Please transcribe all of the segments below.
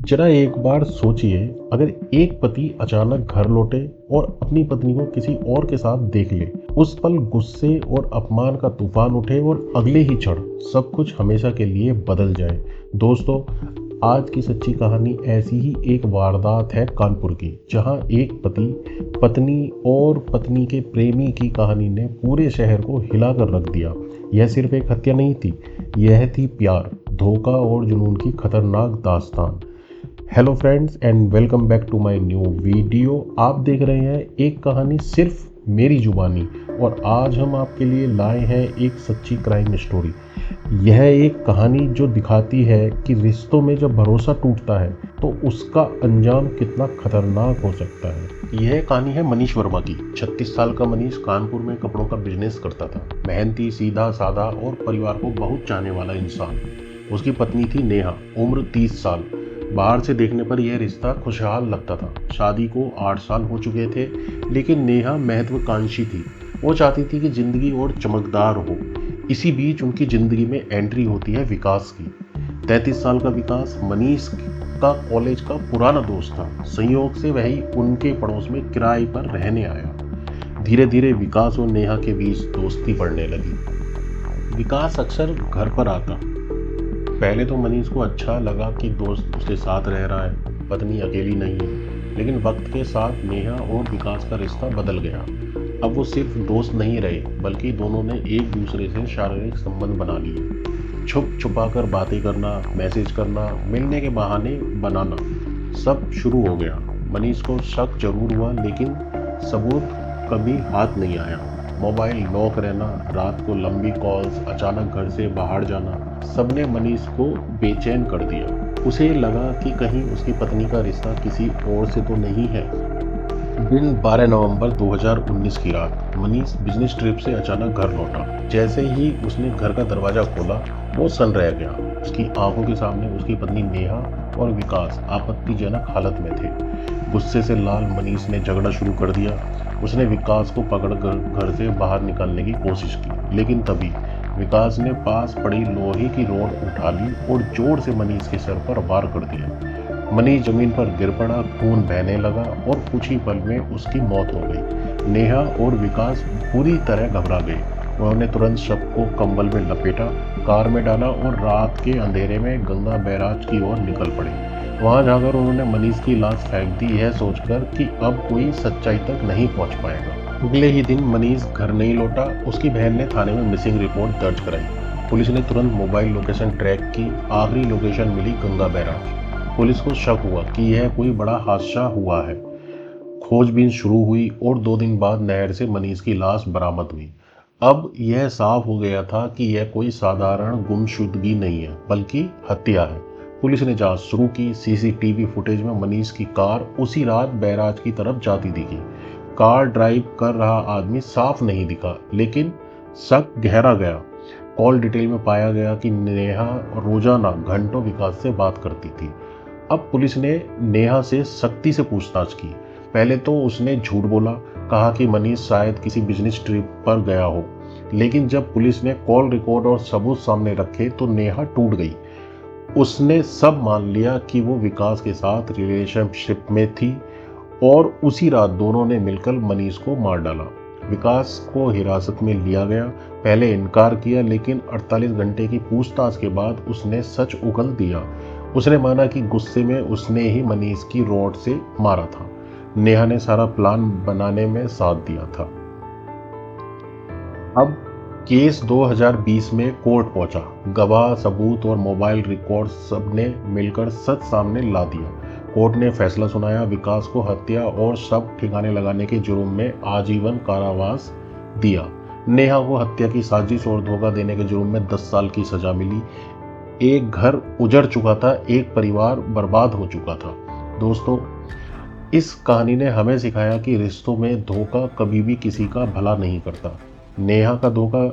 जरा एक बार सोचिए, अगर एक पति अचानक घर लौटे और अपनी पत्नी को किसी और के साथ देख ले, उस पल गुस्से और अपमान का तूफान उठे और अगले ही क्षण सब कुछ हमेशा के लिए बदल जाए। दोस्तों, आज की सच्ची कहानी ऐसी ही एक वारदात है कानपुर की, जहां एक पति, पत्नी और पत्नी के प्रेमी की कहानी ने पूरे शहर को हिलाकर रख दिया। यह सिर्फ एक हत्या नहीं थी, यह थी प्यार, धोखा और जुनून की खतरनाक दास्तान। Hello friends and welcome back to my new video. आप देख रहे हैं एक कहानी सिर्फ मेरी जुबानी, और आज हम आपके लिए लाए हैं एक सच्ची क्राइम स्टोरी। यह एक कहानी जो दिखाती है कि रिश्तों में जब भरोसा टूटता है तो उसका अंजाम कितना खतरनाक हो सकता है। यह कहानी है मनीष वर्मा की। 36 साल का मनीष कानपुर में कपड़ों का बिजनेस करता था। मेहनती, सीधा साधा और परिवार को बहुत चाहने वाला इंसान। उसकी पत्नी थी नेहा, उम्र 30 साल। बाहर से देखने पर यह रिश्ता खुशहाल लगता था। शादी को 8 साल हो चुके थे, लेकिन नेहा महत्वाकांक्षी थी। वो चाहती थी कि जिंदगी और चमकदार हो। इसी बीच उनकी जिंदगी में एंट्री होती है विकास की। 33 साल का विकास मनीष का कॉलेज का पुराना दोस्त था। संयोग से वही उनके पड़ोस में किराए पर रहने आया। धीरे धीरे विकास और नेहा के बीच दोस्ती बढ़ने लगी। विकास अक्सर घर पर आता। पहले तो मनीष को अच्छा लगा कि दोस्त उसके साथ रह रहा है, पत्नी अकेली नहीं है। लेकिन वक्त के साथ नेहा और विकास का रिश्ता बदल गया। अब वो सिर्फ दोस्त नहीं रहे, बल्कि दोनों ने एक दूसरे से शारीरिक संबंध बना लिए। छुप छुपा कर बातें करना, मैसेज करना, मिलने के बहाने बनाना, सब शुरू हो गया। मनीष को शक जरूर हुआ, लेकिन सबूत कभी हाथ नहीं आया। मोबाइल लॉक रहना, रात को लंबी कॉल्स, अचानक घर से बाहर जाना, सबने मनीष को बेचैन कर दिया। उसे लगा कि कहीं उसकी पत्नी का रिश्ता किसी और से तो नहीं है। दिन 12 नवंबर 2019 की रात मनीष बिजनेस ट्रिप से अचानक घर लौटा। जैसे ही उसने घर का दरवाजा खोला, वो सन रह गया। उसकी आंखों के सामने उसकी पत्नी नेहा और विकास आपत्तिजनक हालत में थे। गुस्से से लाल मनीष ने झगड़ा शुरू कर दिया। उसने विकास को पकड़कर घर से बाहर निकालने की कोशिश की, लेकिन तभी विकास ने पास पड़ी लोहे की रॉड उठा ली और जोर से मनीष के सर पर वार कर दिया। मनीष जमीन पर गिर पड़ा, खून बहने लगा और कुछ ही पल में उसकी मौत हो गई। नेहा और विकास पूरी तरह घबरा गए। उन्होंने तुरंत शव को कंबल में लपेटा, कार में डाला और रात के अंधेरे में गंगा बैराज की ओर निकल पड़े। वहां जाकर उन्होंने मनीष की लाश फेंक दी, यह सोचकर कि अब कोई सच्चाई तक नहीं पहुंच पाएगा। अगले ही दिन मनीष घर नहीं लौटा। उसकी बहन ने थाने में मिसिंग रिपोर्ट दर्ज कराई। पुलिस ने तुरंत मोबाइल लोकेशन ट्रैक की। आखिरी लोकेशन मिली गंगा बैराज। पुलिस को शक हुआ कि यह कोई बड़ा हादसा हुआ है। खोजबीन शुरू हुई और 2 दिन बाद नहर से मनीष की लाश बरामद हुई। अब यह साफ हो गया था कि यह कोई साधारण गुमशुदगी नहीं है, बल्कि हत्या है। पुलिस ने जांच शुरू की। सीसीटीवी फुटेज में मनीष की कार उसी रात बैराज की तरफ जाती दिखी। कार ड्राइव कर रहा आदमी साफ नहीं दिखा, लेकिन शक गहरा गया। कॉल डिटेल में पाया गया कि नेहा रोजाना घंटों विकास से बात करती थी। अब पुलिस ने नेहा से सख्ती से पूछताछ की। पहले तो उसने झूठ बोला, कहा कि मनीष शायद किसी बिजनेस ट्रिप पर गया हो। लेकिन जब पुलिस ने कॉल रिकॉर्ड और सबूत सामने रखे तो नेहा टूट गई। उसने सब मान लिया कि वो विकास के साथ रिलेशनशिप में थी और उसी रात दोनों ने मिलकर मनीष को मार डाला। विकास को हिरासत में लिया गया। पहले इनकार किया, लेकिन 48 घंटे की पूछताछ के बाद उसने सच उगल दिया। उसने माना कि गुस्से में उसने ही मनीष की रॉड से मारा था। नेहा ने सारा प्लान बनाने में साथ दिया था। अब केस 2020 में कोर्ट पहुंचा। गवाह, सबूत और मोबाइल रिकॉर्ड सबने मिलकर सच सामने ला दिया। कोर्ट ने फैसला सुनाया। विकास को हत्या और शव ठिकाने लगाने के जुर्म में आजीवन कारावास दिया। नेहा को हत्या की साजिश और धोखा देने के जुर्म में 10 साल की सजा मिली। एक घर उजड़ चुका था, एक परिवार बर्बाद हो चुका था। दोस्तों, इस कहानी ने हमें सिखाया कि रिश्तों में धोखा कभी भी किसी का भला नहीं करता। नेहा का धोखा,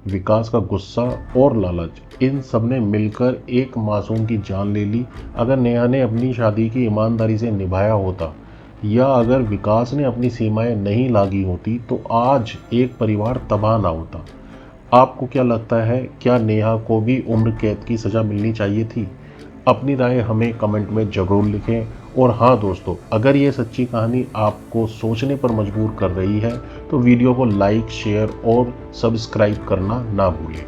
विकास का गुस्सा और लालच, इन सब ने मिलकर एक मासूम की जान ले ली। अगर नेहा ने अपनी शादी की ईमानदारी से निभाया होता, या अगर विकास ने अपनी सीमाएं नहीं लागी होती, तो आज एक परिवार तबाह ना होता। आपको क्या लगता है, क्या नेहा को भी उम्र कैद की सजा मिलनी चाहिए थी? अपनी राय हमें कमेंट में ज़रूर लिखें। और हाँ दोस्तों, अगर ये सच्ची कहानी आपको सोचने पर मजबूर कर रही है तो वीडियो को लाइक, शेयर और सब्सक्राइब करना ना भूलें।